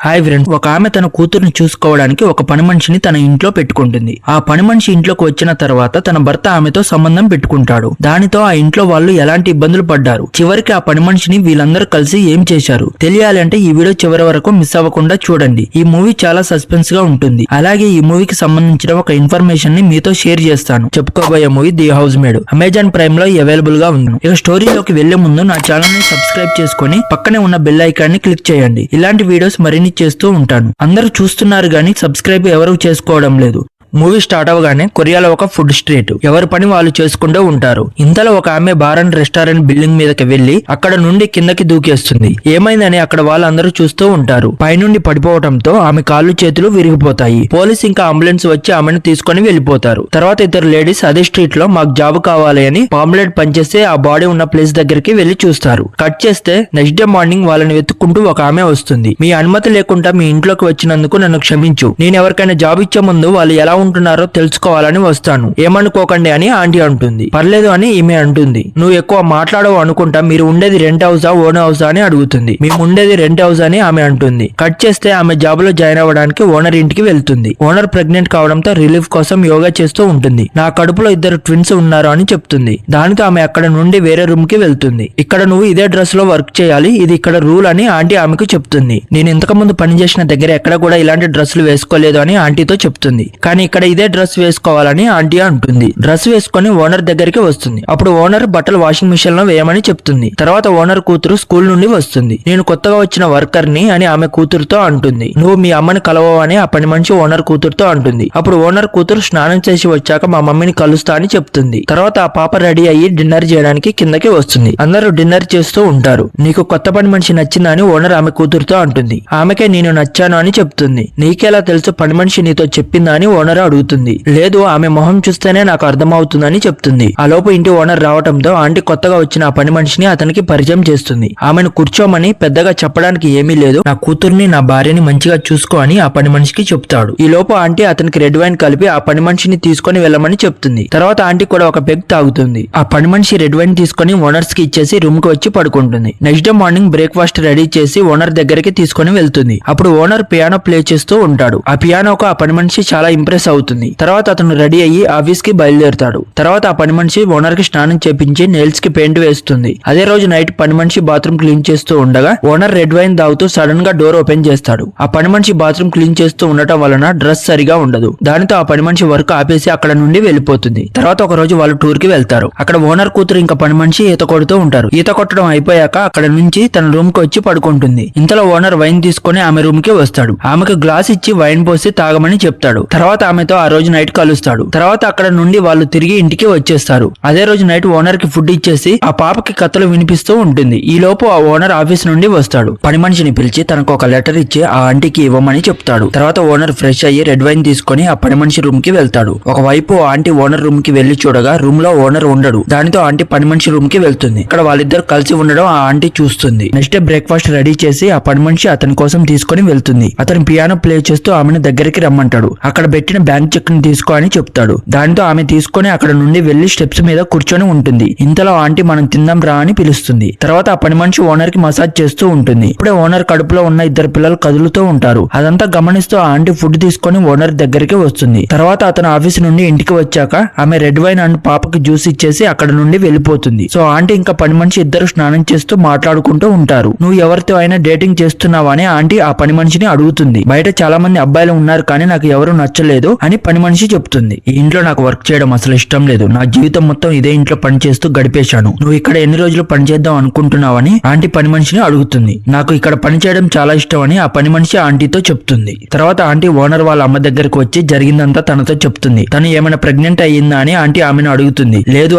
Hi friends, ఒక ఆమె తన కూతురుని చూసుకోవడానికి ఒక పని మనిషిని తన ఇంట్లో పెట్టుకుంటుంది. ఆ పని మనిషి ఇంట్లోకి వచ్చిన తర్వాత తన భర్త ఆమెతో సంబంధం పెట్టుకుంటాడు. దానితో ఆ ఇంట్లో వాళ్ళు ఎలాంటి ఇబ్బందులు పడ్డారు, చివరికి ఆ పని మనిషిని వీళ్ళందరూ కలిసి ఏం చేశారు తెలియాలంటే ఈ వీడియో చివరి వరకు మిస్ అవ్వకుండా చూడండి. ఈ మూవీ చాలా సస్పెన్స్ గా ఉంటుంది. అలాగే ఈ మూవీకి సంబంధించిన ఒక ఇన్ఫర్మేషన్ ని మీతో షేర్ చేస్తాను. చెప్పుకోబోయే movie the house made Amazon Prime లో అవైలబుల్ గా ఉంది. ఇక స్టోరీలోకి వెళ్లే ముందు నా ఛానల్ ని సబ్స్క్రైబ్ చేసుకుని పక్కనే ఉన్న బెల్ ఐకాన్ ని క్లిక్ చేయండి. ఇలాంటి వీడియోస్ మరిన్ని చేస్తూ ఉంటాను. అందరూ చూస్తున్నారు గానీ సబ్స్క్రైబ్ ఎవరు చేసుకోవడం లేదు. మూవీ స్టార్ట్ అవగానే కొరియాలో ఒక ఫుడ్ స్ట్రీట్, ఎవరి పని వాళ్ళు చేసుకుంటూ ఉంటారు. ఇంతలో ఒక ఆమె బార్ అండ్ రెస్టారెంట్ బిల్డింగ్ మీదకి వెళ్లి అక్కడ నుండి కిందకి దూకేస్తుంది. ఏమైందని అక్కడ వాళ్ళందరూ చూస్తూ ఉంటారు. పైనుండి పడిపోవడంతో ఆమె కాళ్ళు చేతులు విరిగిపోతాయి. పోలీస్ ఇంకా అంబులెన్స్ వచ్చి ఆమెను తీసుకొని వెళ్లిపోతారు. తర్వాత ఇద్దరు లేడీస్ అదే స్ట్రీట్ లో మాకు జాబ్ కావాలి అని పాంప్లెట్ పనిచేస్తే ఆ బాడీ ఉన్న ప్లేస్ దగ్గరికి వెళ్లి చూస్తారు. కట్ చేస్తే నెక్స్ట్ డే మార్నింగ్ వాళ్ళని వెతుక్కుంటూ ఒక ఆమె వస్తుంది. మీ అనుమతి లేకుండా మీ ఇంట్లోకి వచ్చినందుకు నన్ను క్షమించు. నేను ఎవరికైనా జాబ్ ఇచ్చే ముందు వాళ్ళు ఎలా ఉంటున్నారో తెలుసుకోవాలని వస్తాను, ఏమనుకోకండి అని ఆంటీ అంటుంది. పర్లేదు అని ఈమె అంటుంది. నువ్వు ఎక్కువ మాట్లాడవు అనుకుంటా, మీరు ఉండేది రెంట్ హౌసా ఓన్ హౌసా అని అడుగుతుంది. మేము ఉండేది రెంట్ హౌస్ అని ఆమె అంటుంది. కట్ చేస్తే ఆమె జాబ్ లో జాయిన్ అవ్వడానికి ఓనర్ ఇంటికి వెళ్తుంది. ఓనర్ ప్రెగ్నెంట్ కావడంతో రిలీఫ్ కోసం యోగా చేస్తూ ఉంటుంది. నా కడుపులో ఇద్దరు ట్విన్స్ ఉన్నారు అని చెప్తుంది. దానితో ఆమె అక్కడ నుండి వేరే రూమ్ కి వెళ్తుంది. ఇక్కడ నువ్వు ఇదే డ్రెస్ లో వర్క్ చేయాలి, ఇది ఇక్కడ రూల్ అని ఆంటీ ఆమెకు చెప్తుంది. నేను ఇంతకు ముందు పనిచేసిన దగ్గర ఎక్కడ కూడా ఇలాంటి డ్రెస్సులు వేసుకోలేదు అని ఆంటీతో చెప్తుంది. కానీ ఇక్కడ ఇదే డ్రెస్ వేసుకోవాలని ఆంటీ అంటుంది. డ్రెస్ వేసుకొని ఓనర్ దగ్గరికి వస్తుంది. అప్పుడు ఓనర్ బట్టలు వాషింగ్ మిషన్ లో వేయమని చెప్తుంది. తర్వాత ఓనర్ కూతురు స్కూల్ నుండి వస్తుంది. నేను కొత్తగా వచ్చిన వర్కర్ ని అని ఆమె కూతురుతో అంటుంది. నువ్వు మీ అమ్మని కలవవు అని ఆ పని మనిషి ఓనర్ కూతురుతో అంటుంది. అప్పుడు ఓనర్ కూతురు స్నానం చేసి వచ్చాక మా మమ్మీని కలుస్తా అని చెప్తుంది. తర్వాత ఆ పాప రెడీ అయ్యి డిన్నర్ చేయడానికి కిందకి వస్తుంది. అందరూ డిన్నర్ చేస్తూ ఉంటారు. నీకు కొత్త పని మనిషి నచ్చిందా అని ఓనర్ ఆమె కూతురుతో అంటుంది. ఆమెకే నేను నచ్చాను అని చెప్తుంది. నీకెలా తెలుసు పని మనిషి నీతో చెప్పిందా అని ఓనర్ అడుగుతుంది. లేదు, ఆమె మొహం చూస్తేనే నాకు అర్థమవుతుందని చెప్తుంది. ఆ లోపు ఇంటి ఓనర్ రావడంతో ఆంటీ కొత్తగా వచ్చిన ఆ పని మనిషిని అతనికి పరిచయం చేస్తుంది. ఆమెను కూర్చోమని పెద్దగా చెప్పడానికి ఏమీ లేదు, నా కూతుర్ని నా భార్యని మంచిగా చూసుకో అని ఆ పని మనిషికి చెప్తాడు. ఈ లోపు ఆంటీ అతనికి రెడ్ వైన్ కలిపి ఆ పని మనిషిని తీసుకొని వెళ్ళమని చెప్తుంది. తర్వాత ఆంటీ కూడా ఒక పెగ్ తాగుతుంది. ఆ పని మనిషి రెడ్ వైన్ తీసుకొని ఓనర్స్ కి ఇచ్చేసి రూమ్ కి వచ్చి పడుకుంటుంది. Next day morning breakfast ready చేసి ఓనర్ దగ్గరికి తీసుకొని వెళ్తుంది. అప్పుడు ఓనర్ పియానో ప్లే చేస్తూ ఉంటాడు. ఆ పియానోకు ఆ పని మనిషి చాలా ఇంప్రెస్ అవుతుంది. తర్వాత అతను రెడీ అయ్యి ఆఫీస్ కి బయలుదేరుతాడు. తర్వాత ఆ పని మనిషి ఓనర్ కి స్నానం చేపించి నెయిల్స్ కి పెయింట్ వేస్తుంది. అదే రోజు నైట్ పని మనిషి బాత్రూమ్ క్లీన్ చేస్తూ ఉండగా ఓనర్ రెడ్ వైన్ తాగుతూ సడన్ గా డోర్ ఓపెన్ చేస్తాడు. ఆ పని మనిషి బాత్రూమ్ క్లీన్ చేస్తూ ఉండటం వలన డ్రెస్ సరిగా ఉండదు. దానితో ఆ పని మనిషి వర్క్ ఆపేసి అక్కడ నుండి వెళ్లిపోతుంది. తర్వాత ఒక రోజు వాళ్ళు టూర్ కి వెళ్తారు. అక్కడ ఓనర్ కూతురు ఇంకా పని మనిషి ఈత కొడుతూ ఉంటారు. ఈత కొట్టడం అయిపోయాక అక్కడ నుంచి తన రూమ్ కి వచ్చి పడుకుంటుంది. ఇంతలో ఓనర్ వైన్ తీసుకుని ఆమె రూమ్ కి వస్తాడు. ఆమెకు గ్లాస్ ఇచ్చి వైన్ పోసి తాగమని చెప్తాడు. తర్వాత ఆమెతో ఆ రోజు నైట్ కలుస్తాడు. తర్వాత అక్కడ నుండి వాళ్ళు తిరిగి ఇంటికి వచ్చేస్తారు. అదే రోజు నైట్ ఓనర్ కి ఫుడ్ ఇచ్చేసి ఆ పాపకి కథలు వినిపిస్తూ ఉంటుంది. ఈ లోపు ఆ ఓనర్ ఆఫీస్ నుండి వస్తాడు. పని మనిషిని పిలిచి తనకు ఒక లెటర్ ఇచ్చి ఆ ఆంటీకి ఇవ్వమని చెప్తాడు. తర్వాత ఓనర్ ఫ్రెష్ అయ్యి రెడ్ వైన్ తీసుకొని ఆ పని మనిషి రూమ్ కి వెళ్తాడు. ఒకవైపు ఆంటీ ఓనర్ రూమ్ కి వెళ్లి చూడగా రూమ్ లో ఓనర్ ఉండడు. దానితో ఆంటీ పని మనిషి రూమ్ కి వెళ్తుంది. ఇక్కడ వాళ్ళిద్దరు కలిసి ఉండడం ఆ ఆంటీ చూస్తుంది. నెక్స్ట్ డే బ్రేక్ఫాస్ట్ రెడీ చేసి ఆ పని మనిషి అతని కోసం తీసుకొని వెళ్తుంది. అతను పియానో ప్లే చేస్తూ ఆమెను దగ్గరికి రమ్మంటాడు. అక్కడ పెట్టిన బ్యాంక్ చెక్ ని తీసుకో అని చెప్తాడు. దానితో ఆమె తీసుకొని అక్కడ నుండి వెళ్లి స్టెప్స్ మీద కూర్చొని ఉంటుంది. ఇంతలో ఆంటీ మనం తిందాం రా అని పిలుస్తుంది. తర్వాత ఆ పని మనిషి ఓనర్ కి మసాజ్ చేస్తూ ఉంటుంది. ఇప్పుడే ఓనర్ కడుపులో ఉన్న ఇద్దరు పిల్లలు కదులుతూ ఉంటారు. అదంతా గమనిస్తూ ఆ ఆంటీ ఫుడ్ తీసుకొని ఓనర్ దగ్గరికి వస్తుంది. తర్వాత అతను ఆఫీస్ నుండి ఇంటికి వచ్చాక ఆమె రెడ్ వైన్ అండ్ పాపకి జ్యూస్ ఇచ్చేసి అక్కడ నుండి వెళ్లిపోతుంది. సో ఆంటీ ఇంకా పని మనిషి ఇద్దరు స్నానం చేస్తూ మాట్లాడుకుంటూ ఉంటారు. నువ్వు ఎవరితో అయినా డేటింగ్ చేస్తున్నావా అని ఆంటీ ఆ పని మనిషిని అడుగుతుంది. బయట చాలా మంది అబ్బాయిలు ఉన్నారు కానీ నాకు ఎవరు నచ్చలేదు అని పని మనిషి చెప్తుంది. ఈ ఇంట్లో నాకు వర్క్ చేయడం అసలు ఇష్టం లేదు, నా జీవితం మొత్తం ఇదే ఇంట్లో పని చేస్తూ గడిపేశాను, నువ్వు ఇక్కడ ఎన్ని రోజులు పని చేద్దాం అనుకుంటున్నావని ఆంటీ పని మనిషిని అడుగుతుంది. నాకు ఇక్కడ పని చేయడం చాలా ఇష్టం అని ఆ పని మనిషి ఆంటీతో చెప్తుంది. తర్వాత ఆంటీ ఓనర్ వాళ్ళ అమ్మ దగ్గరకు వచ్చి జరిగిందంతా తనతో చెప్తుంది. తను ఏమైనా ప్రెగ్నెంట్ అయ్యిందా అని ఆంటీ ఆమెను అడుగుతుంది. లేదు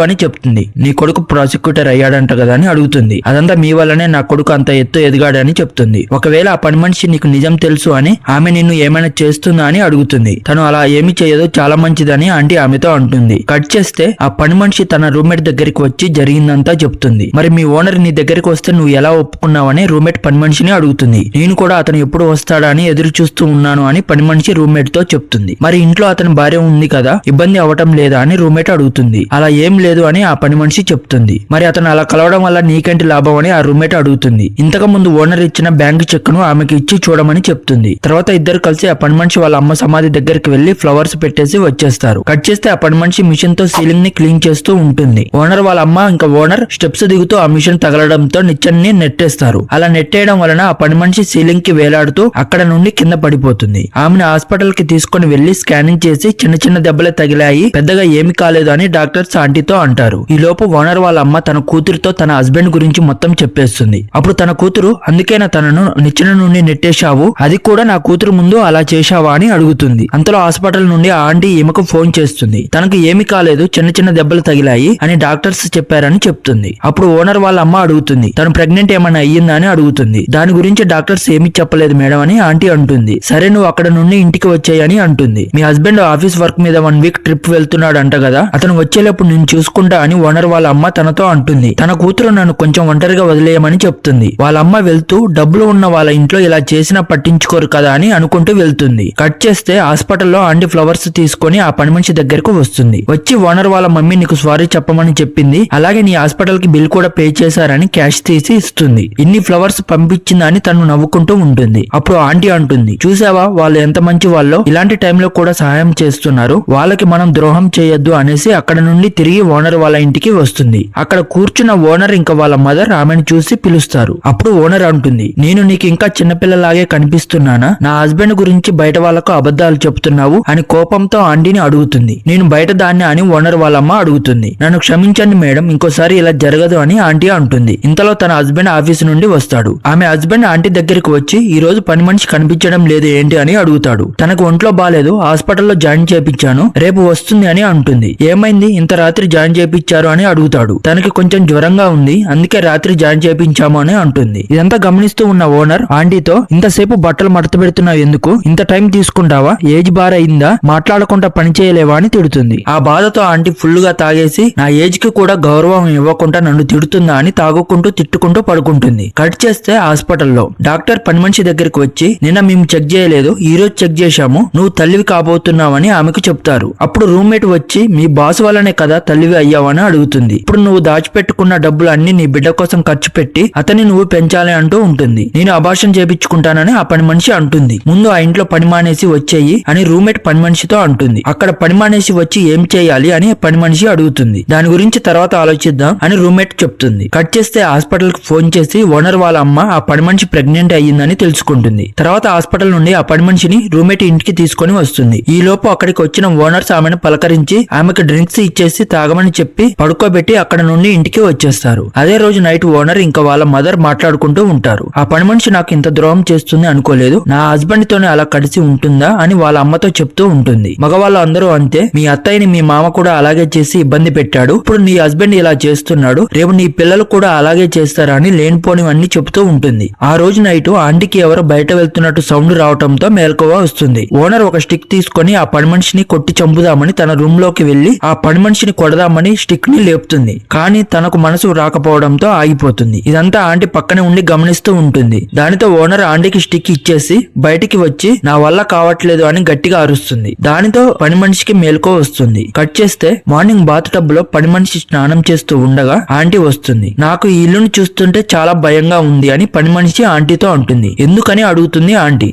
అని చెప్తుంది. నీ కొడుకు ప్రాసిక్యూటర్ అయ్యాడంట కదా అని అడుగుతుంది. అదంతా మీ వల్లనే నా కొడుకు అంత ఎత్తు ఎదిగాడని చెప్తుంది. ఒకవేళ ఆ పని మనిషి నీకు నిజం తెలుసు అని ఆమె నిన్ను ఏమైనా చేస్తుందా అని అడుగుతుంది. తను అలా ఏమి చేయదు, చాలా మంచిదని ఆంటీ ఆమెతో అంటుంది. కట్ చేస్తే ఆ పని మనిషి తన రూమ్మేట్ దగ్గరికి వచ్చి జరిగిందంతా చెప్తుంది. మరి మీ ఓనర్ నీ దగ్గరికి వస్తే నువ్వు ఎలా ఒప్పుకున్నావని రూమ్మేట్ పని మనిషిని అడుగుతుంది. నేను కూడా అతను ఎప్పుడు వస్తాడా అని ఎదురు చూస్తూ ఉన్నాను అని పని మనిషి రూమ్మేట్ తో చెప్తుంది. మరి ఇంట్లో అతని భార్య ఉంది కదా, ఇబ్బంది అవటం లేదా అని రూమ్మేట్ అడుగుతుంది. అలా ఏం లేదు అని ఆ పని మనిషి చెప్తుంది. మరి అతను అలా కలవడం వల్ల నీకేంటి లాభం అని ఆ రూమ్మేట్ అడుగుతుంది. ఇంతకు ముందు ఓనర్ ఇచ్చిన బ్యాంక్ చెక్ ను ఆమెకి ఇచ్చి చూడమని చెప్తుంది. తర్వాత ఇద్దరు కలిసి ఆ పని మనిషి వాళ్ళ అమ్మ సమాధి దగ్గరికి వెళ్లి ఫ్లవర్స్ పెట్టేసి వచ్చేస్తారు. కట్ చేస్తే ఆ పని మనిషి మిషన్ తో సీలింగ్ ని క్లీన్ చేస్తూ ఉంటుంది. ఓనర్ వాళ్ళ అమ్మ ఇంకా ఓనర్ స్టెప్స్ దిగుతూ ఆ మిషన్ తగలడంతో నిచ్చెన్ని నెట్టేస్తారు. అలా నెట్టేయడం వలన ఆ పని మనిషి సీలింగ్ కి వేలాడుతూ అక్కడ నుండి కింద పడిపోతుంది. ఆమెను హాస్పిటల్ కి తీసుకుని వెళ్లి స్కానింగ్ చేసి చిన్న చిన్న దెబ్బలే తగిలాయి, పెద్దగా ఏమి కాలేదు అని డాక్టర్స్ ఆంటీతో అంటారు. ఈ లోపు ఓనర్ వాళ్ళ అమ్మ తన కూతురుతో తన హస్బెండ్ గురించి మొత్తం చెప్పేస్తుంది. అప్పుడు తన కూతురు అందుకేనా తనను నిచ్చెన నుండి నెట్టేశావు, అది కూడా నా కూతురు ముందు అలా చేశావా అని అడుగుతుంది. అంతలో హాస్పిటల్ నుండి ఆ ఆంటీ ఈమెకు ఫోన్ చేస్తుంది. తనకు ఏమి కాలేదు, చిన్న చిన్న దెబ్బలు తగిలాయి అని డాక్టర్స్ చెప్పారని చెప్తుంది. అప్పుడు ఓనర్ వాళ్ళ అమ్మ అడుగుతుంది, తను ప్రెగ్నెంట్ ఏమైనా అయ్యిందా అని అడుగుతుంది. దాని గురించి డాక్టర్స్ ఏమీ చెప్పలేదు మేడం అని ఆంటీ అంటుంది. సరే నువ్వు అక్కడ నుండి ఇంటికి వచ్చాయని అంటుంది. మీ హస్బెండ్ ఆఫీస్ వర్క్ మీద 1 వీక్ ట్రిప్ వెళ్తున్నాడు అంట కదా, అతను వచ్చేటప్పుడు నేను చూసుకుంటా అని ఓనర్ వాళ్ళ అమ్మ తనతో అంటుంది. తన కూతురు నన్ను కొంచెం ఒంటరిగా వదిలేయమని చెప్తుంది. వాళ్ళ అమ్మ వెళ్తూ డబ్బులు ఉన్న వాళ్ళ ఇంట్లో ఇలా చేసినా పట్టించుకోరు కదా అని అనుకుంటూ వెళ్తుంది. కట్ చేస్తే హాస్పిటల్లో ఆంటీ ఫ్లవర్స్ తీసుకొని ఆ పని మనిషి దగ్గరకు వస్తుంది. వచ్చి ఓనర్ వాళ్ళ మమ్మీ నీకు సారీ చెప్పమని చెప్పింది, అలాగే నీ హాస్పిటల్ కి బిల్ కూడా పే చేశారని క్యాష్ తీసి ఇస్తుంది. ఇన్ని ఫ్లవర్స్ పంపించిందని తను నవ్వుకుంటూ ఉంటుంది. అప్పుడు ఆంటీ అంటుంది, చూసావా వాళ్ళు ఎంత మంచి వాళ్ళో, ఇలాంటి టైంలో కూడా సహాయం చేస్తున్నారు, వాళ్ళకి మనం ద్రోహం చేయొద్దు అనేసి అక్కడ నుండి తిరిగి ఓనర్ వాళ్ళ ఇంటికి వస్తుంది. అక్కడ కూర్చున్న ఓనర్ ఇంకా వాళ్ళ మదర్ ఆమెను చూసి పిలుస్తారు. అప్పుడు ఓనర్ అంటుంది, నేను నీకు ఇంకా చిన్నపిల్లలాగే కనిపిస్తున్నానా, నా హస్బెండ్ గురించి బయట వాళ్ళకు అబద్ధాలు చెప్తున్నావు అని కోపంతో ఆంటీని అడుగుతుంది. నేను బయట దాన్ని అని ఓనర్ వాళ్ళమ్మ అడుగుతుంది. నన్ను క్షమించండి మేడం, ఇంకోసారి ఇలా జరగదు అని ఆంటీ అంటుంది. ఇంతలో తన హస్బెండ్ ఆఫీస్ నుండి వస్తాడు. ఆమె హస్బెండ్ ఆంటీ దగ్గరికి వచ్చి ఈ రోజు పని మనిషి కనిపించడం లేదు ఏంటి అని అడుగుతాడు. తనకు ఒంట్లో బాలేదు, హాస్పిటల్లో జాయిన్ చేపించాను, రేపు వస్తుంది అని అంటుంది. ఏమైంది, ఇంత రాత్రి జాయిన్ చేపించారు అని అడుగుతాడు. తనకి కొంచెం జ్వరంగా ఉంది, అందుకే రాత్రి జాయిన్ చేపించాము అని అంటుంది. ఇదంతా గమనిస్తూ ఉన్న ఓనర్ ఆంటీతో, ఇంతసేపు బట్టలు మడత పెడుతున్నావు ఎందుకు, ఇంత టైం తీసుకుంటావా, ఏజ్ బార్ అయిందా, మాట్లాడకుండా పని చేయలేవా అని తిడుతుంది. ఆ బాధతో ఆంటీ ఫుల్ గా తాగేసి నా ఏజ్ కి కూడా గౌరవం ఇవ్వకుండా నన్ను తిడుతుందా అని తాగుకుంటూ తిట్టుకుంటూ పడుకుంటుంది. కట్ చేస్తే హాస్పిటల్లో డాక్టర్ పని మనిషి దగ్గరికి వచ్చి, నిన్న మేము చెక్ చేయలేదు, ఈ రోజు చెక్ చేశాము, నువ్వు తల్లివి కాబోతున్నావని ఆమెకు చెప్తారు. అప్పుడు రూమ్మేట్ వచ్చి, మీ బాస్ వల్లనే కదా తల్లివి అయ్యావని అడుగుతుంది. ఇప్పుడు నువ్వు దాచిపెట్టుకున్న డబ్బులు అన్ని నీ బిడ్డ కోసం ఖర్చు పెట్టి అతన్ని నువ్వు పెంచాలి అంటూ ఉంటుంది. నేను అబార్షన్ చేపించుకుంటానని ఆ పని మనిషి అంటుంది. ముందు ఆ ఇంట్లో పని మానేసి వచ్చేయి అని రూమ్మేట్ పని మనిషితో అంటుంది. అక్కడ పని మానేసి వచ్చి ఏం చేయాలి అని పని మనిషి అడుగుతుంది. దాని గురించి తర్వాత ఆలోచిద్దాం అని రూమ్మేట్ చెప్తుంది. కట్ చేస్తే హాస్పిటల్ కి ఫోన్ చేసి ఓనర్ వాళ్ళ అమ్మ ఆ పని మనిషి ప్రెగ్నెంట్ అయ్యిందని తెలుసుకుంటుంది. తర్వాత హాస్పిటల్ నుండి ఆ పని మనిషిని రూమ్మేట్ ఇంటికి తీసుకొని వస్తుంది. ఈ లోపు అక్కడికి వచ్చిన ఓనర్స్ ఆమెను పలకరించి ఆమెకు డ్రింక్స్ ఇచ్చేసి తాగమని చెప్పి పడుకోబెట్టి అక్కడ నుండి ఇంటికి వచ్చేస్తారు. అదే రోజు నైట్ ఓనర్ ఇంకా వాళ్ళ మదర్ మాట్లాడుకుంటూ ఉంటారు. ఆ పని మనిషి నాకు ఇంత ద్రోహం చేస్తుంది అనుకోలేదు, నా హస్బెండ్ తోనే అలా కలిసి ఉంటుందా అని వాళ్ళ అమ్మతో చెప్తూ ఉంటుంది. మగవాళ్ళు అందరూ అంతే, మీ అత్తయ్యని మీ మామ కూడా అలాగే చేసి ఇబ్బంది పెట్టాడు, ఇప్పుడు నీ హస్బెండ్ ఇలా చేస్తున్నాడు, రేపు నీ పిల్లలు కూడా అలాగే చేస్తారా అని లేనిపోనివన్నీ చెప్తూ ఉంటుంది. ఆ రోజు నైట్ ఆంటీకి ఎవరో బయట వెళ్తున్నట్టు సౌండ్ రావడంతో మేల్కోవ వస్తుంది. ఓనర్ ఒక స్టిక్ తీసుకొని ఆ పని మనిషిని కొట్టి చంపుదామని తన రూమ్ లోకి వెళ్లి ఆ పని మనిషిని కొడదామని స్టిక్ ని లేపుతుంది. కానీ తనకు మనసు రాకపోవడంతో ఆగిపోతుంది. ఇదంతా ఆంటీ పక్కనే ఉండి గమనిస్తూ ఉంటుంది. దానితో ఓనర్ ఆంటీకి స్టిక్ ఇచ్చేసి బయటికి వచ్చి నా వల్ల కావట్లేదు అని గట్టిగా అరుస్తుంది. దానితో పని మనిషికి మేల్కో వస్తుంది. కట్ చేస్తే మార్నింగ్ బాత్ టబ్ లో పని మనిషి స్నానం చేస్తూ ఉండగా ఆంటీ వస్తుంది. నాకు ఈ ఇల్లును చూస్తుంటే చాలా భయంగా ఉంది అని పని మనిషి ఆంటీతో అంటుంది. ఎందుకని అడుగుతుంది ఆంటీ.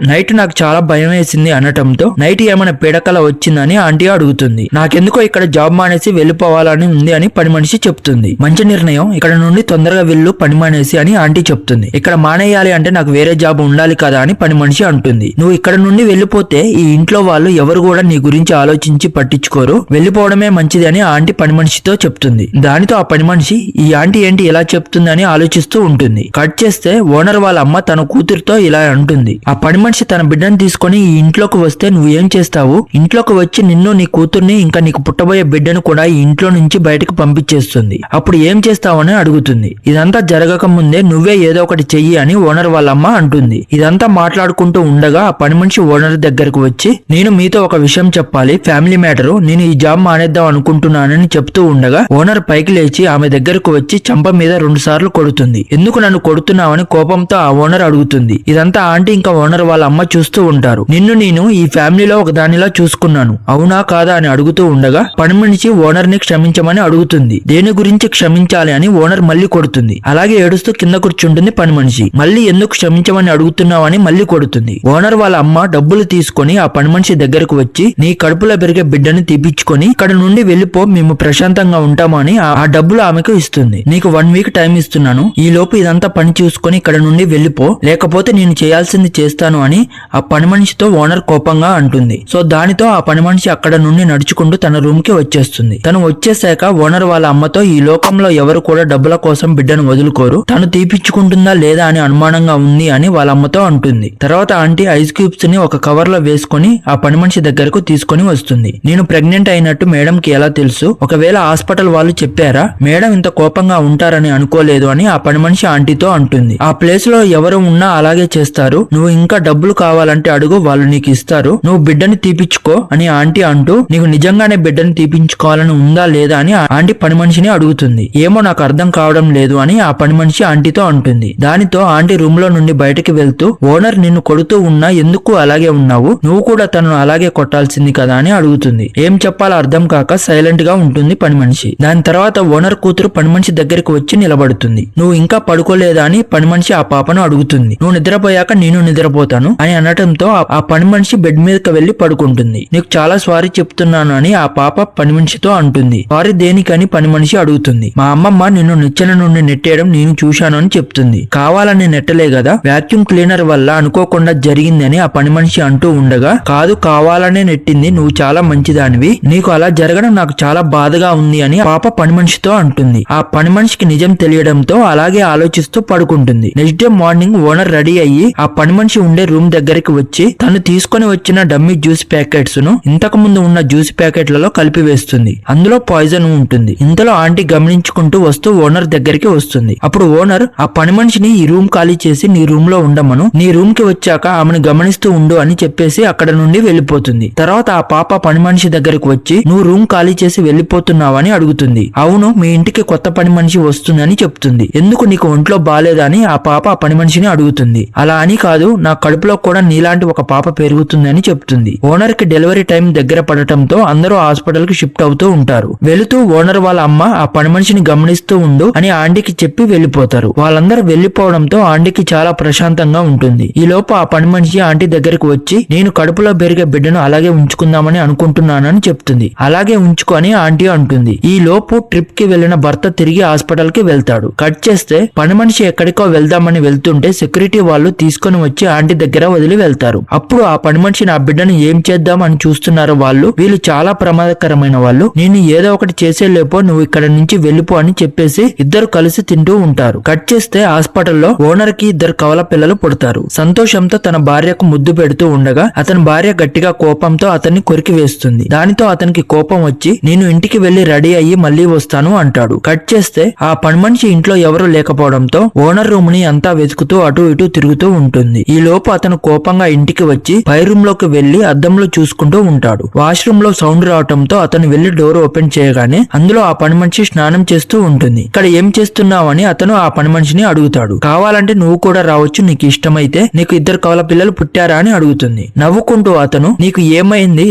నైట్ నాకు చాలా భయం వేసింది అనటంతో నైట్ ఏమైనా పీడకల వచ్చిందని ఆంటీ అడుగుతుంది. నాకెందుకో ఇక్కడ జాబ్ మానేసి వెళ్ళిపోవాలని ఉంది అని పని మనిషి చెప్తుంది. మంచి నిర్ణయం, ఇక్కడ నుండి తొందరగా వెళ్ళు పని మానేసి అని ఆంటీ చెప్తుంది. ఇక్కడ మానేయాలి అంటే నాకు వేరే జాబ్ ఉండాలి కదా అని పని మనిషి అంటుంది. నువ్వు ఇక్కడ నుండి వెళ్ళిపోతే ఈ ఇంట్లో వాళ్ళు ఎవరు కూడా నీ గురించి ఆలోచించి పట్టించుకోరు, వెళ్ళిపోవడమే మంచిది అని ఆంటీ పని మనిషితో చెప్తుంది. దానితో ఆ పని మనిషి ఈ ఆంటీ ఏంటి ఇలా చెప్తుంది అని ఆలోచిస్తూ ఉంటుంది. కట్ చేస్తే ఓనర్ వాళ్ళ అమ్మ తన కూతురుతో ఇలా అంటుంది. ఆ పని మనిషి తన బిడ్డను తీసుకొని ఈ ఇంట్లోకి వస్తే నువ్వు ఏం చేస్తావు, ఇంట్లోకి వచ్చి నిన్ను, నీ కూతుర్ని, ఇంకా నీకు పుట్టబోయే బిడ్డను కూడా ఈ ఇంట్లో నుంచి బయటకు పంపించేస్తుంది, అప్పుడు ఏం చేస్తావని అడుగుతుంది. ఇదంతా జరగక ముందే నువ్వే ఏదో ఒకటి చెయ్యి అని ఓనర్ వాళ్ళమ్మ అంటుంది. ఇదంతా మాట్లాడుకుంటూ ఉండగా ఆ పని మనిషి ఓనర్ దగ్గరకు వచ్చి, నేను మీతో ఒక విషయం చెప్పాలి, ఫ్యామిలీ మ్యాటరు. నేను ఈ జాబ్ మానేద్దాం అనుకుంటున్నానని చెప్తూ ఉండగా ఓనర్ పైకి లేచి ఆమె దగ్గరకు వచ్చి చంప మీద 2 సార్లు కొడుతుంది. ఎందుకు నన్ను కొడుతున్నావని కోపంతో ఆ ఓనర్ అడుగుతుంది. ఇదంతా ఆంటీ ఇంకా ఓనర్ వాళ్ళ అమ్మ చూస్తూ ఉంటారు. నిన్ను నేను ఈ ఫ్యామిలీలో ఒక దానిలా చూసుకున్నాను, అవునా కాదా అని అడుగుతూ ఉండగా పని మనిషి ఓనర్ ని క్షమించమని అడుగుతుంది. దేని గురించి క్షమించాలి అని ఓనర్ మళ్ళీ కొడుతుంది. అలాగే ఏడుస్తూ కింద కూర్చుంటుంది పని మనిషి. మళ్ళీ ఎందుకు క్షమించమని అడుగుతున్నావని మళ్ళీ కొడుతుంది. ఓనర్ వాళ్ళ అమ్మ డబ్బులు తీసుకొని ఆ పని మనిషి దగ్గరకు వచ్చి నీ కడుపులో పెరిగే బిడ్డని తీపిచ్చుకొని ఇక్కడ నుండి వెళ్ళిపో, మేము ప్రశాంతంగా ఉంటామని ఆ డబ్బులు ఆమెకు ఇస్తుంది. నీకు 1 వీక్ టైం ఇస్తున్నాను, ఈ లోపు ఇదంతా పని చూసుకొని ఇక్కడ నుండి వెళ్ళిపో, లేకపోతే నేను చేయాల్సింది చేస్తాను అని ఆ పని మనిషితో ఓనర్ కోపంగా అంటుంది. సో దానితో ఆ పని మనిషి అక్కడ నుండి నడుచుకుంటూ తన రూమ్ కి వచ్చేస్తుంది. తను వచ్చేసాక ఓనర్ వాళ్ళ అమ్మతో ఈ లోకంలో ఎవరు కూడా డబ్బుల కోసం బిడ్డను వదులుకోరు, తను తీపిచ్చుకుంటుందా లేదా అని అనుమానంగా ఉంది అని వాళ్ళ అమ్మతో అంటుంది. తర్వాత ఆంటీ ఐస్ క్యూబ్స్ ని ఒక కవర్ లో వేసుకొని ఆ పని మనిషి దగ్గరకు తీసుకొని వస్తుంది. నేను ప్రెగ్నెంట్ అయినట్టు మేడం కి ఎలా తెలుసు, ఒకవేళ హాస్పిటల్ వాళ్ళు చెప్పారా, మేడం ఇంత కోపంగా ఉంటారని అనుకోలేదు అని ఆ పని మనిషి ఆంటీతో అంటుంది. ఆ ప్లేస్ లో ఎవరు ఉన్నా అలాగే చేస్తారు, నువ్వు ఇంకా డబ్బులు కావాలంటే అడుగు, వాళ్ళు నీకు ఇస్తారు, నువ్వు బిడ్డని తీపిచ్చుకో అని ఆంటీ అంటూ నీకు నిజంగానే బిడ్డని తీపించుకోవాలని ఉందా లేదా అని ఆంటీ పని మనిషిని అడుగుతుంది. ఏమో నాకు అర్థం కావడం లేదు అని ఆ పని మనిషి ఆంటీతో అంటుంది. దానితో ఆంటీ రూమ్ లో నుండి బయటకి వెళ్తూ ఓనర్ నిన్ను కొడుతూ ఉన్నా ఎందుకు అలాగే ఉన్నావు, నువ్వు కూడా తనను అలాగే కొట్టాల్సింది కదా అని అడుగుతుంది. ఏం చెప్పాలో అర్థం కాక సైలెంట్ గా ఉంటుంది పని మనిషి. దాని తర్వాత ఓనర్ కూతురు పని మనిషి దగ్గరికి వచ్చి నిలబడుతుంది. నువ్వు ఇంకా పడుకోలేదా అని పని మనిషి ఆ పాపను అడుగుతుంది. నువ్వు నిద్రపోయాక నేను నిద్రపోతాను అని అనటంతో ఆ పని మనిషి బెడ్ మీదకి వెళ్లి పడుకుంటుంది. నీకు చాలా సారీ చెప్తున్నాను అని ఆ పాప పని మనిషితో అంటుంది. సారీ దేనికని పని మనిషి అడుగుతుంది. మా అమ్మమ్మ నిన్ను నిచ్చెన నుండి నెట్టేయడం నేను చూశాను అని చెప్తుంది. కావాలని నెట్టలే కదా, వాక్యూమ్ క్లీనర్ వల్ల అనుకోకుండా జరిగిందని ఆ పని మనిషి అంటూ ఉండగా కాదు కావాలనే నెట్టింది, నువ్వు చాలా మంచిదానివి, నీకు అలా జరగడం నాకు చాలా బాధగా ఉంది అని పాప పని మనిషితో అంటుంది. ఆ పని మనిషికి నిజం తెలియడంతో అలాగే ఆలోచిస్తూ పడుకుంటుంది. Next day morning owner ready అయ్యి ఆ పని మనిషి ఉండే రూమ్ దగ్గరికి వచ్చి తను తీసుకొని వచ్చిన డమ్మీ జ్యూస్ ప్యాకెట్స్ ను ఇంతకు ముందు ఉన్న జ్యూస్ ప్యాకెట్లలో కలిపి వేస్తుంది. అందులో పాయిజన్ ఉంటుంది. ఇంతలో ఆంటీ గమనించుకుంటూ వస్తూ ఓనర్ దగ్గరికి వస్తుంది. అప్పుడు ఓనర్ ఆ పని మనిషిని ఈ రూమ్ ఖాళీ చేసి నీ రూమ్ లో ఉండమను, నీ రూమ్ కి వచ్చాక ఆమెను గమనిస్తూ ఉండు అని చెప్పేసి అక్కడ నుండి వెళ్లిపోతుంది. తర్వాత ఆ పాప పని మనిషి దగ్గరకు వచ్చి నువ్వు రూమ్ ఖాళీ చేసి వెళ్లిపోతున్నావని అడుగుతుంది. అవును, మీ ఇంటికి కొత్త పని మనిషి వస్తుందని చెప్తుంది. ఎందుకు నీకు ఒంట్లో బాలేదని ఆ పాప ఆ పని మనిషిని అడుగుతుంది. అలా అని కాదు, నా కడుపులో కూడా నీలాంటి ఒక పాప పెరుగుతుందని చెప్తుంది. ఓనర్ కి డెలివరీ టైం దగ్గర పడటంతో అందరూ హాస్పిటల్ కి షిఫ్ట్ అవుతూ ఉంటారు. వెళుతూ ఓనర్ వాళ్ళ అమ్మ ఆ పని మనిషిని గమనిస్తూ ఉండు అని ఆంటీకి చెప్పి వెళ్లిపోతారు. వాళ్ళందరూ వెళ్లిపోవడంతో ఆంటీకి చాలా ప్రశాంతంగా ఉంటుంది. ఈ లోపు ఆ పని మనిషి ఆంటీ దగ్గరకు వచ్చి నేను కడుపులో పెరిగే బిడ్డను అలాగే ఉంచుకుందామని అనుకుంటున్నానని చెప్తుంది. అలాగే ఉంచుకొని ఆంటీ అంటుంది. ఈ లోపు ట్రిప్ కి వెళ్లిన భర్త తిరిగి హాస్పిటల్ కి వెళ్తాడు. కట్ చేస్తే పని మనిషి ఎక్కడికో వెళ్దామని వెళ్తుంటే సెక్యూరిటీ వాళ్ళు తీసుకొని వచ్చి ఆంటీ దగ్గర వదిలి వెళ్తారు. అప్పుడు ఆ పని మనిషి నా బిడ్డను ఏం చేద్దాం అని చూస్తున్నారు వాళ్ళు, వీళ్ళు చాలా ప్రమాదకరమైన వాళ్ళు, నేను ఏదో ఒకటి చేసే లేపో నువ్వు ఇక్కడ నుంచి వెళ్ళిపో అని చెప్పేసి ఇద్దరు కలిసి తింటూ ఉంటారు. కట్ చేస్తే హాస్పిటల్లో ఓనర్ కి 2 కవల పిల్లలు పుడతారు. సంతోషంతో తన భార్యకు ముద్దు పెడుతూ ఉండగా అతని భార్య గట్టిగా కోపంతో అతన్ని కొరికి వేస్తుంది. దానితో అతనికి కోపం వచ్చి నేను ఇంటికి వెళ్లి రెడీ అయ్యి మళ్ళీ వస్తాను అంటాడు. కట్ చేస్తే ఆ పని మనిషి ఇంట్లో ఎవరూ లేకపోవడంతో ఓనర్ రూమ్ ని అంతా వెతుకుతూ అటు ఇటు తిరుగుతూ ఉంటుంది. ఈ లోపు అతను కోపంగా ఇంటికి వచ్చి పై రూమ్ లోకి వెళ్లి అద్దంలో చూసుకుంటూ ఉంటాడు. వాష్రూమ్ లో సౌండ్ రావడంతో అతను వెళ్లి డోర్ ఓపెన్ చేయగానే అందులో ఆ పని మనిషి స్నానం చేస్తూ ఉంటుంది. ఇక్కడ ఏం చేస్తున్నావని అతను ఆ పని మనిషిని అడుగుతాడు. కావాలంటే నువ్వు కూడా రావచ్చు, నీకు ఇష్టమైతే, నీకు 2 కవల పిల్లలు పుట్టారా అని అడుగుతుంది. నవ్వుకుంటూ అతను నీకు ఏమైంది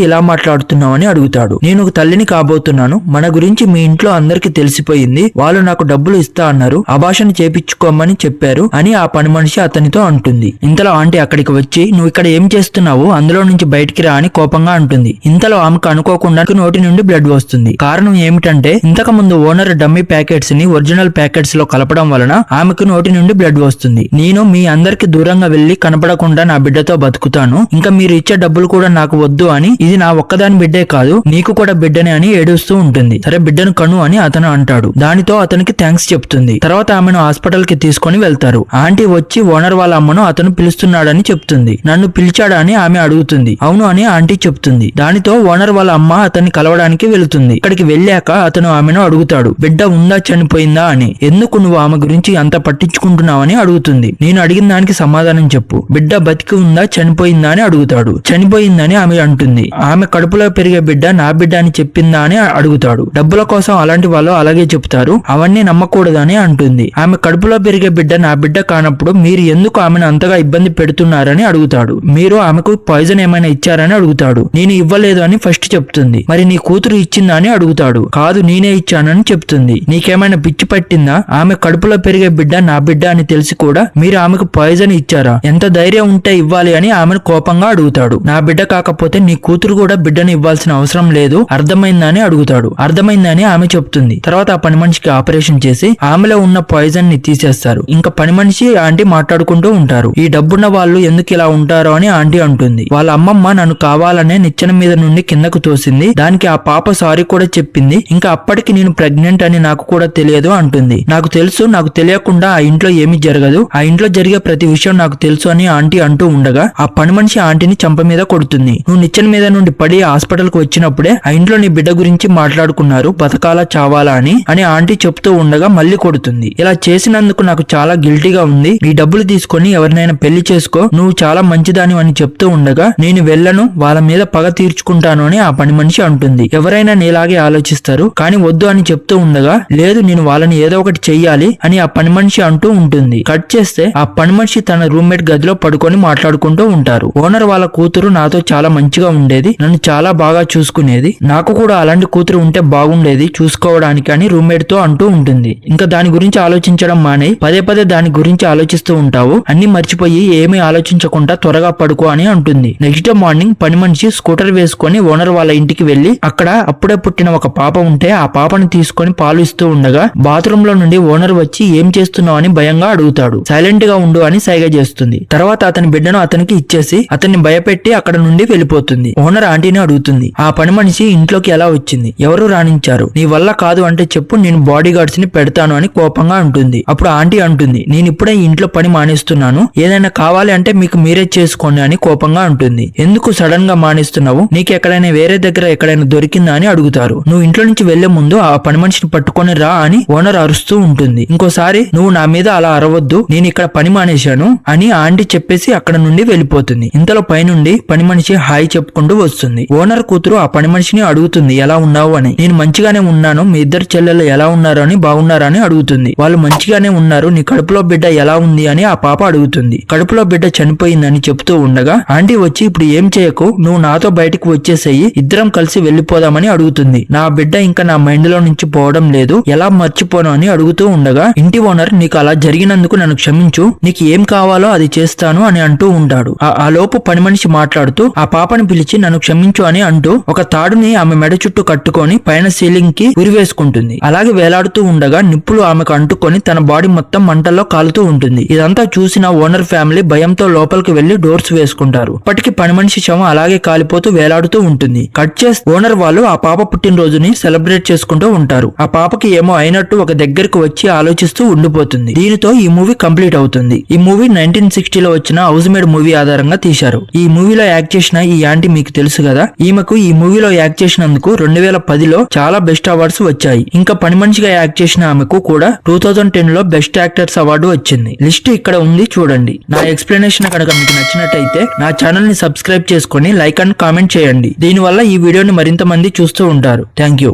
ఇలా మాట్లాడుతున్నావని అడుగుతాడు. నేను ఒక తల్లిని కాబోతున్నాను, మన గురించి మీ ఇంట్లో అందరికి తెలిసిపోయింది, వాళ్ళు నాకు డబ్బులు ఇస్తా అన్నారు, అబార్షన్ చేపించుకోమని చెప్పారు అని ఆ పని మనిషి అతనితో అంటుంది. ఇంతలో ఆంటీ అక్కడికి వచ్చి నువ్వు ఇక్కడ ఏం చేస్తున్నావు, అందులో నుంచి బయటికి రా అని కోపంగా అంటుంది. ఇంతలో ఆమెకు అనుకోకుండా నోటి నుండి బ్లడ్ వస్తుంది. కారణం ఏమిటంటే ఇంతకు ముందు ఓనర్ డమ్మీ ప్యాకెట్స్ ని ఒరిజినల్ ప్యాకెట్స్ లో కలపడం వలన ఆమెకు నోటి నుండి బ్లడ్ వస్తుంది. నేను మీ అందరికి దూరంగా వెళ్లి కనపడకుండా నా బిడ్డతో బతుకుతాను, ఇంకా మీరు ఇచ్చే డబ్బులు కూడా నాకు వద్దు అని, ఇది నా ఒక్కదాని బిడ్డే కాదు నీకు కూడా బిడ్డనే అని ఏడుస్తూ ఉంటుంది. సరే బిడ్డను కను అని అతను అంటాడు. దానితో అతనికి థ్యాంక్స్ చెప్తుంది. తర్వాత ఆమెను హాస్పిటల్ కి తీసుకొని వెళ్తారు. ఆంటీ వచ్చి ఓనర్ వాళ్ళ అమ్మను అతను పిలుస్తున్నాడని చెప్తుంది. నన్ను పిలిచాడా అని ఆమె అడుగుతుంది. అవును అని ఆంటీ చెప్తుంది. దానితో ఓనర్ వాళ్ళ అమ్మ అతన్ని కలవడానికి వెళుతుంది. ఇక్కడికి వెళ్ళాక అతను ఆమెను అడుగుతాడు, బిడ్డ ఉందా చనిపోయిందా అని. ఎందుకు నువ్వు ఆమె గురించి అంత పట్టించుకుంటున్నావని అడుగుతుంది. నేను అడిగిన దానికి సమాధానం చెప్పు, బిడ్డ బతికి ఉందా చనిపోయిందా అని అడుగుతాడు. చనిపోయిందని ఆమె అంటుంది. ఆమె కడుపులో పెరిగే బిడ్డ నా బిడ్డ అని చెప్పిందా అని అడుగుతాడు. డబ్బుల కోసం అలాంటి వాళ్ళు అలాగే చెప్తారు, అవన్నీ నమ్మకూడదని అంటుంది. ఆమె కడుపులో పెరిగే బిడ్డ నా బిడ్డ కానప్పుడు మీరు ఎందుకు ఆమెను అంతగా ఇబ్బంది పెడుతున్నారని అడుగుతాడు. మీరు ఆమెకు పాయిజన్ ఏమైనా ఇచ్చారని అడుగుతాడు. నేను ఇవ్వలేదు అని ఫస్ట్ చెప్తుంది. మరి నీ కూతురు ఇచ్చిందా అని అడుగుతాడు. కాదు, నేనే ఇచ్చానని చెప్తుంది. నీకేమైనా పిచ్చి పట్టిందా? ఆమె కడుపులో పెరిగే బిడ్డ నా బిడ్డ అని తెలిసి కూడా మీరు ఆమెకు పాయిజన్ ఇచ్చారా? ఎంత ధైర్యం ఉంటే ఇవ్వాలి అని ఆమెను కోపంగా అడుగుతాడు. నా బిడ్డ కాకపోతే నీ కూతురు కూడా బిడ్డను ఇవ్వాల్సిన అవసరం లేదు, అర్థమైందని అడుగుతాడు. అర్థమైందని ఆమె చెప్తుంది. తర్వాత ఆ పని మనిషికి ఆపరేషన్ చేసి ఆమెలో ఉన్న పాయిజన్ ని తీసేస్తారు. ఇంకా పని మనిషి ఆంటీ మాట్లాడుకుంటూ ఉంటారు. ఈ డబ్బున్న వాళ్ళు ఎందుకు ఇలా ఉంటారో అని ఆంటీ అంటుంది. వాళ్ళ అమ్మమ్మ నన్ను కావాలనే నిచ్చెన మీద నుండి కిందకు తోసింది, దానికి ఆ పాప సారీ కూడా చెప్పింది. ఇంకా అప్పటికి నేను ప్రెగ్నెంట్ అని నాకు కూడా తెలియదు అంటుంది. నాకు తెలుసు, నాకు తెలియకుండా ఆ ఇంట్లో ఏమీ జరగదు, ఆ ఇంట్లో జరిగే ప్రతి విషయం నాకు తెలుసు అని ఆంటీ అంటూ ఉండగా ఆ పని మనిషి ఆంటీని చంప మీద కొడుతుంది. నువ్వు నిచ్చెన మీద నుండి పడి హాస్పిటల్ కు వచ్చినప్పుడే ఆ ఇంట్లో నీ బిడ్డ గురించి మాట్లాడుకున్నారు, బతకాలా చావాలా అని ఆంటీ చెప్తూ ఉండగా మళ్ళీ కొడుతుంది. ఇలా చేసినందుకు నాకు చాలా గిల్టీగా ఉంది, ఈ డబ్బులు తీసుకొని ఎవరినైనా పెళ్లి చేసుకో, నువ్వు చాలా మంచిదాని అని చెప్తూ ఉండగా నేను వెళ్ళను, వాళ్ళ మీద పగ తీర్చుకుంటాను అని ఆ పని మనిషి అంటుంది. ఎవరైనా నీలాగే ఆలోచిస్తారు, కానీ వద్దు అని చెప్తూ ఉండగా లేదు, నేను వాళ్ళని ఏదో ఒకటి చెయ్యాలి అని ఆ పని మనిషి అంటూ ఉంటుంది. కట్ చేస్తే ఆ పని మనిషి తన రూమ్మేట్ గదిలో పడుకొని మాట్లాడుకుంటూ ఉంటారు. ఓనర్ వాళ్ళ కూతురు నాతో చాలా మంచిగా ఉండేది, నన్ను చాలా బాగా చూసుకునేది, నాకు కూడా అలాంటి కూతురు ఉంటే బాగుండేది చూసుకోవడానికి అని రూమ్మేట్ తో అంటూ ఉంటుంది. ఇంకా దాని గురించి ఆలోచించడం మానే పదే పదే దాని గురించి ఆలోచిస్తూ ఉంటావు, అన్ని మర్చిపోయి ఏమీ ఆలోచించకుండా త్వరగా పడుకో అని అంటుంది. నెక్స్ట్ డే మార్నింగ్ పని మనిషి స్కూటర్ వేసుకొని ఓనర్ వాళ్ళ ఇంటికి వెళ్లి అక్కడ అప్పుడే పుట్టిన ఒక పాప ఉంటే ఆ పాపని తీసుకొని పాలు ఇస్తూ ఉండగా బాత్రూమ్ లో నుండి ఓనర్ వచ్చి ఏం చేస్తున్నావు అని భయంగా అడుగుతాడు. సైలెంట్ గా ఉండు అని సైగ చేస్తుంది. తర్వాత అతని బిడ్డను అతనికి ఇచ్చేసి అతన్ని భయపెట్టి అక్కడ నుండి వెళ్ళిపోతుంది. ఓనర్ ఆంటీని అడుగుతుంది, ఆ పని మనిషి ఇంట్లోకి ఎలా వచ్చింది, ఎవరు రాణించారు, నీ వల్ల కాదు అంటే చెప్పు, నేను బాడీ గార్డ్స్ ని పెడతాను అని కోపంగా అంటుంది. అప్పుడు ఆంటీ అంటుంది, నేను ఇప్పుడే ఇంట్లో పని మానేస్తున్నాను, ఏదైనా కావాలి అంటే మీకు మీరే చేసుకోండి అని కోపంగా అంటుంది. ఎందుకు సడన్ గా మానేస్తున్నావు, నీకు ఎక్కడైనా వేరే దగ్గర ఎక్కడైనా దొరికిందా అని అడుగుతారు. నువ్వు ఇంట్లో నుంచి వెళ్లే ముందు ఆ పని మనిషిని పట్టుకొని రా అని ఓనర్ అరుస్తూ ఉంటుంది. ఇంకోసారి నువ్వు నా మీద అలా అరవద్దు, నేను ఇక్కడ పని మానేశాను అని ఆంటీ చెప్పేసి అక్కడ నుండి వెళ్ళిపోతుంది. ఇంతలో పైనుండి పని మనిషి హాయ్ చెప్పుకుంటూ వస్తుంది. ఓనర్ కూతురు ఆ పని మనిషిని అడుగుతుంది, ఎలా ఉన్నావు అని. నేను మంచిగానే ఉన్నాను, మీ ఇద్దరు చెల్లెలు ఎలా ఉన్నారు అని, బాగున్నారా అని అడుగుతుంది. వాళ్ళు మంచిగానే ఉన్నారు, నీ కడుపులో బిడ్డ ఎలా ఉంది అని ఆ పాప అడుగుతుంది. కడుపులో బిడ్డ చనిపోయిందని చెప్తూ ఉండగా ఆంటీ వచ్చి ఇప్పుడు ఏం చేయకు, నువ్వు నాతో బయటకు వచ్చేసేయి, ఇద్దరం కలిసి వెళ్లిపోదామని అడుగుతుంది. నా బిడ్డ ఇంకా నా మైండ్ లో నుంచి పోవడం లేదు, ఎలా మర్చిపోను అని అడుగుతూ ఉండగా ఇంటి ఓనర్ నీకు అలా జరిగినందుకు నన్ను క్షమించు, నీకు ఏం కావాలో అది చేస్తాను అని అంటూ ఉంటాడు. ఆ లోపు పని మనిషి మాట్లాడుతూ ఆ పాపని పిలిచి నన్ను క్షమించు అని అంటూ ఒక తాడుని ఆమె మెడ చుట్టూ కట్టుకొని పైన సీలింగ్ కి ఉరివేసుకుంటుంది. అలాగే వేలాడుతూ ఉండగా నిప్పులు ఆమెకు అంటుకొని తన బాడీ మొత్తం మంటల్లో కాలుతూ ఉంటుంది. ఇదంతా చూసిన ఓనర్ ఫ్యామిలీ భయంతో లోపలికి వెళ్లి డోర్స్ వేసుకుంటారు. ఇప్పటికి పని మనిషి శవం అలాగే కాలిపోతూ వేలాడుతూ ఉంటుంది. కట్ చేసి ఓనర్ వాళ్ళు ఆ పాప పుట్టినరోజుని సెలబ్రేట్ చేసుకుంటూ ఉంటారు. ఆ పాపకి ఏమో అయినట్టు ఒక దగ్గరకు వచ్చి ఆలోచిస్తూ ఉండిపోతుంది. దీనితో ఈ మూవీ కంప్లీట్ అవుతుంది. ఈ మూవీ 1960లో వచ్చిన హౌస్ మేడ్ మూవీ ఆధారంగా తీశారు. ఈ మూవీలో యాక్ట్ చేసిన ఈ ఆంటీ మీకు తెలుసు కదా, ఈమెకు ఈ మూవీలో యాక్ట్ చేసినందుకు 2010లో చాలా బెస్ట్ అవార్డ్స్ వచ్చాయి. ఇంకా పని మనిషిగా యాక్ట్ చేసిన ఆమెకు కూడా 2010లో బెస్ట్ యాక్టర్స్ అవార్డు వచ్చింది. లిస్ట్ ఇక్కడ ఉంది చూడండి. నా ఎక్స్ప్లెనేషన్ కనుక మీకు నచ్చినట్టయితే నా ఛానల్ ని సబ్స్క్రైబ్ చేసుకొని లైక్ అండ్ కామెంట్ చేయండి. దీనివల్ల ఈ వీడియోని మరింత మంది చూస్తూ ఉంటారు. Thank you.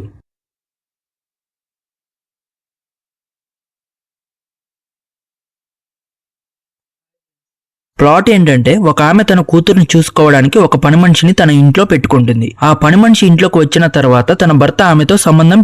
ప్లాట్ ఏంటంటే ఒక ఆమె తన కూతుర్ని చూసుకోవడానికి ఒక పని మనిషిని తన ఇంట్లో పెట్టుకుంటుంది. ఆ పని మనిషి ఇంట్లోకి వచ్చిన తర్వాత తన భర్త ఆమెతో సంబంధం